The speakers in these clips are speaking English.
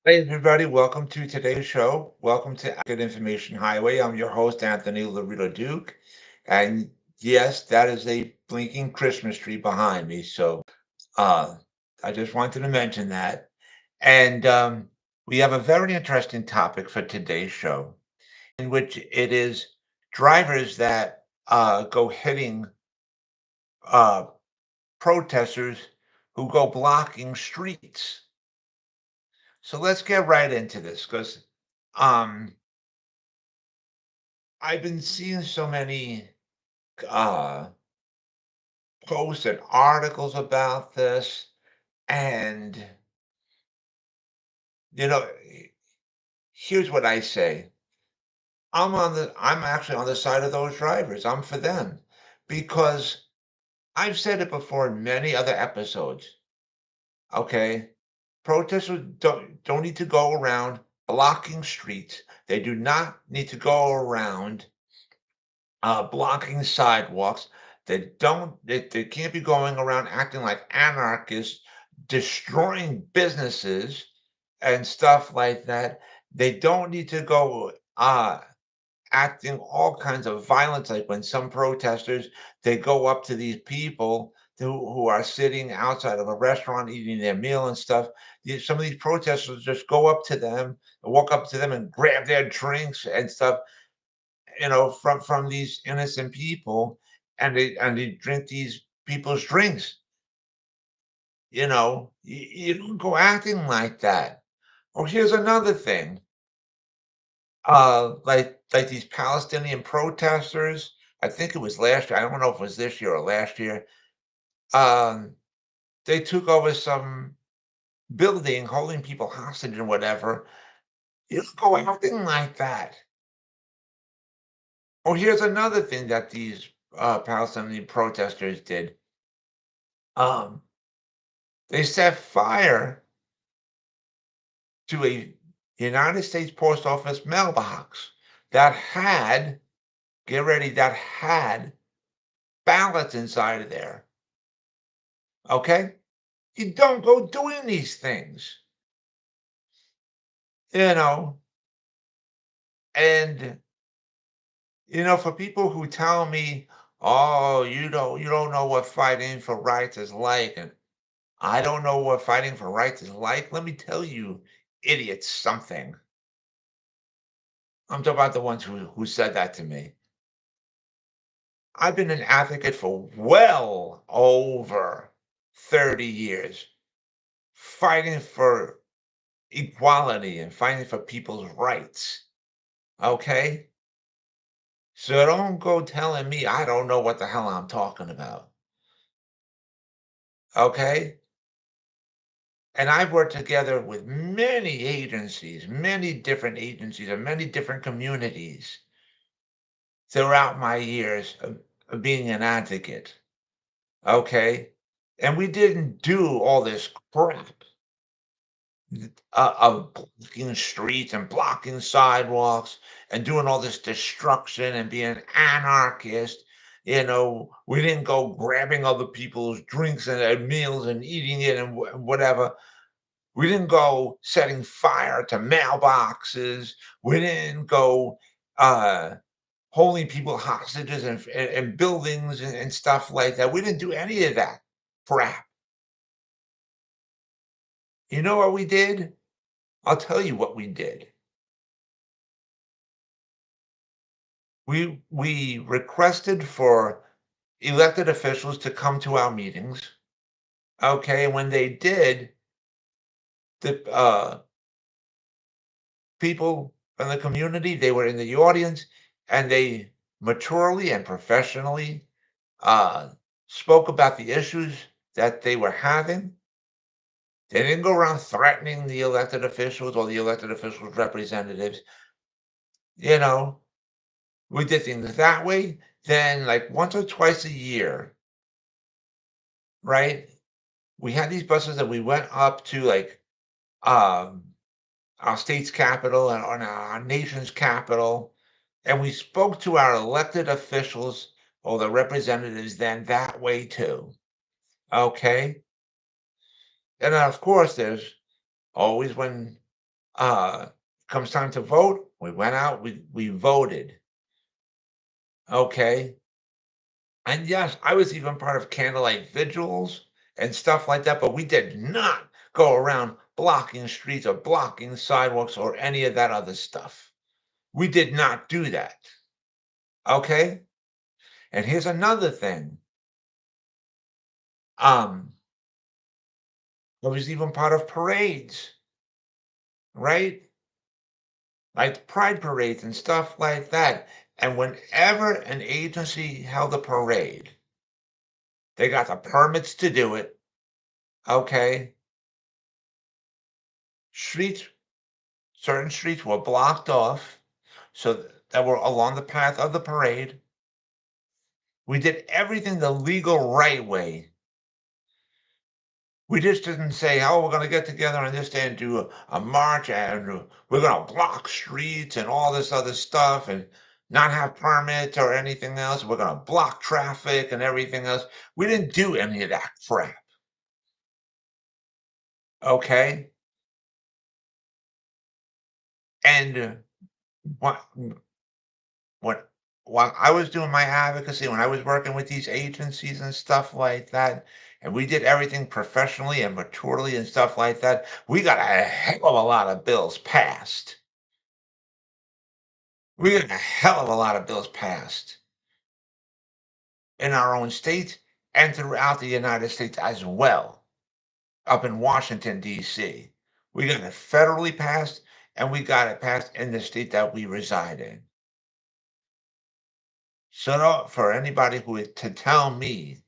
Hey, everybody, welcome to today's show. Welcome to Good Information Highway. I'm your host, Anthony Lorito-Duke. And yes, that is a blinking Christmas tree behind me. So I just wanted to mention that. And we have a very interesting topic for today's show, in which it is drivers that go hitting uh, protesters who go blocking streets. So let's get right into this because um, I've been seeing so many uh, posts and articles about this, and you know, here's what I say: I'm actually on the side of those drivers. I'm for them because I've said it before in many other episodes. Okay, protesters don't need to go around blocking streets. They do not need to go around blocking sidewalks. They can't be going around acting like anarchists, destroying businesses and stuff like that. They don't need to go acting all kinds of violence, like when some protesters they go up to these people who are sitting outside of a restaurant eating their meal and stuff. Some of these protesters just go up to them, walk up to them and grab their drinks and stuff, from these innocent people, and they drink these people's drinks. You don't go acting like that. Or here's another thing. Like these Palestinian protesters, I think it was last year. I don't know if it was this year or last year. Um, they took over some building, holding people hostage and whatever. You don't go acting like that. Or here's another thing that these Palestinian protesters did. Um, They set fire to a United States Post Office mailbox that had, get ready, that had ballots inside of there. Okay? You don't go doing these things, you know. And for people who tell me, "Oh, you don't know what fighting for rights is like," and I don't know what fighting for rights is like. Let me tell you, idiots, something. I'm talking about the ones who said that to me. I've been an advocate for well over 30 years, fighting for equality and fighting for people's rights. Okay? So don't go telling me I don't know what the hell I'm talking about. Okay? And I've worked together with many different agencies and many different communities throughout my years of being an advocate. Okay? And we didn't do all this crap of blocking streets and blocking sidewalks and doing all this destruction and being anarchist. We didn't go grabbing other people's drinks and meals and eating it and whatever. We didn't go setting fire to mailboxes. We didn't go uh, holding people hostages in buildings and stuff like that. We didn't do any of that crap. You know what we did? I'll tell you what we did. We requested for elected officials to come to our meetings. Okay, and when they did, the people in the community, they were in the audience, and they maturely and professionally uh, spoke about the issues that they were having. They didn't go around threatening the elected officials or the elected officials' representatives. You know, we did things that way. Then, like once or twice a year, right? We had these buses that we went up to, like, um, our state's capital and on our nation's capital, and we spoke to our elected officials or the representatives then that way too. Okay. And then, of course, there's always when Uh, Comes time to vote, we went out, we voted, okay? And yes, I was even part of candlelight vigils and stuff like that, but we did not go around blocking streets or blocking sidewalks or any of that other stuff. We did not do that, okay? And here's another thing. Um, I was even part of parades, right? Like pride parades and stuff like that. And whenever an agency held a parade, they got the permits to do it, okay? Streets Certain streets were blocked off that were along the path of the parade. We did everything the legal right way. We just didn't say, "Oh, we're gonna get together on this day and do a march, and we're gonna block streets and all this other stuff and not have permits or anything else. We're gonna block traffic and everything else." We didn't do any of that crap, okay? And, what when while I was doing my advocacy, when I was working with these agencies and stuff like that, and we did everything professionally and maturely and stuff like that, we got a hell of a lot of bills passed. We got a hell of a lot of bills passed in our own state and throughout the United States as well, up in Washington, D.C. We got it federally passed and we got it passed in the state that we reside in. So, for anybody who is to tell me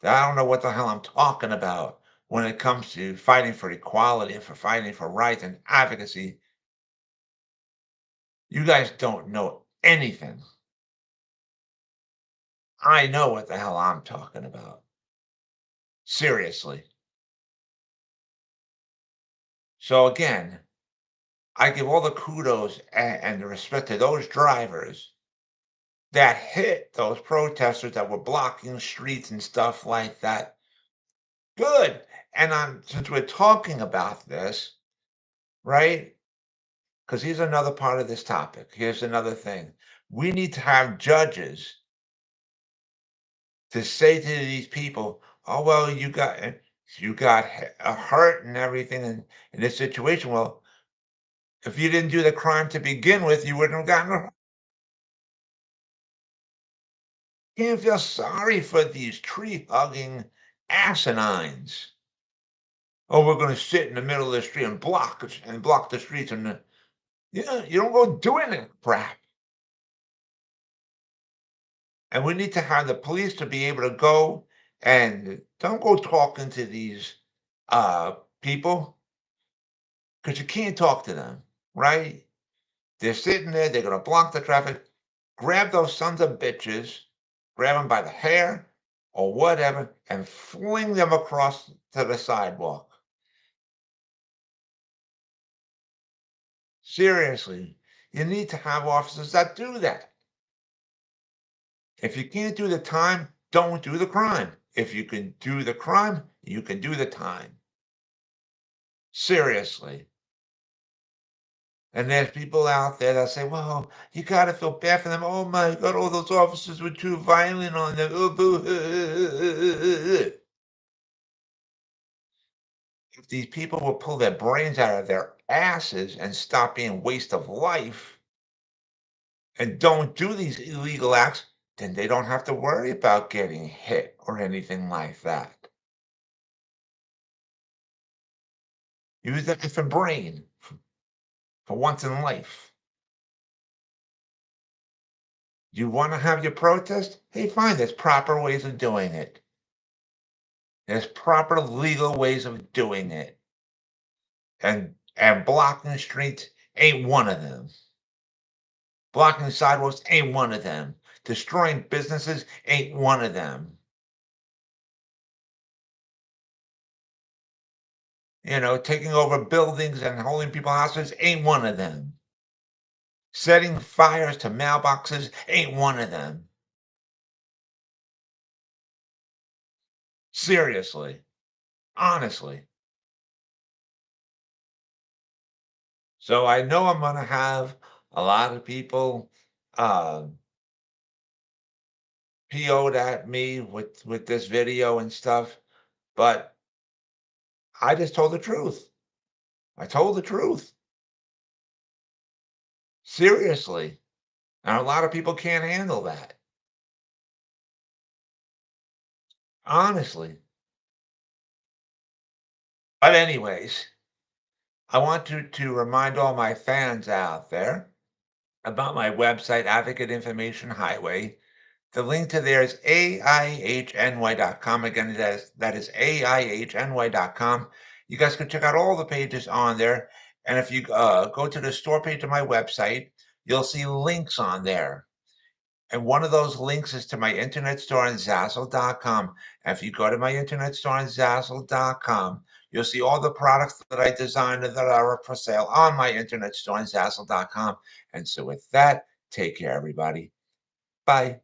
I don't know what the hell I'm talking about when it comes to fighting for equality and for fighting for rights and advocacy. You guys don't know anything. I know what the hell I'm talking about. Seriously. So again, I give all the kudos and the respect to those drivers that hit those protesters that were blocking streets and stuff like that. Good. And since we're talking about this, right? Because here's another part of this topic. Here's another thing. We need to have judges to say to these people, "Oh, well, hurt and everything in this situation. Well, if you didn't do the crime to begin with, you wouldn't have gotten hurt." You can't feel sorry for these tree-hugging asinines. "Oh, we're gonna sit in the middle of the street and block the streets," and yeah, you don't go doing that crap. And we need to have the police to be able to go and don't go talking to these uh people because you can't talk to them, right? They're sitting there, they're gonna block the traffic. Grab those sons of bitches, grab them by the hair or whatever, and fling them across to the sidewalk. Seriously, you need to have officers that do that. If you can't do the time, don't do the crime. If you can do the crime, you can do the time. Seriously. And there's people out there that say, "Well, you gotta feel bad for them. Oh my god, all those officers were too violent on them. Oh, boo." If these people will pull their brains out of their asses and stop being waste of life and don't do these illegal acts, then they don't have to worry about getting hit or anything like that. Use the effing brain for once in life. You want to have your protest? Hey, fine. There's proper ways of doing it. There's proper legal ways of doing it. And blocking streets ain't one of them. Blocking sidewalks ain't one of them. Destroying businesses ain't one of them. Taking over buildings and holding people hostage ain't one of them. Setting fires to mailboxes ain't one of them. Seriously. Honestly. So I know I'm gonna have a lot of people, uh, PO'd at me with this video and stuff, but I just told the truth. I told the truth. Seriously. And a lot of people can't handle that. Honestly. But anyways, I want to remind all my fans out there about my website, Advocate Information Highway. The link to there is AIHNY.com. Again, that is AIHNY.com. You guys can check out all the pages on there. And if you go to the store page of my website, you'll see links on there. And one of those links is to my internet store on Zazzle.com. And if you go to my internet store on Zazzle.com, you'll see all the products that I designed that are up for sale on my internet store on Zazzle.com. And so with that, take care, everybody. Bye.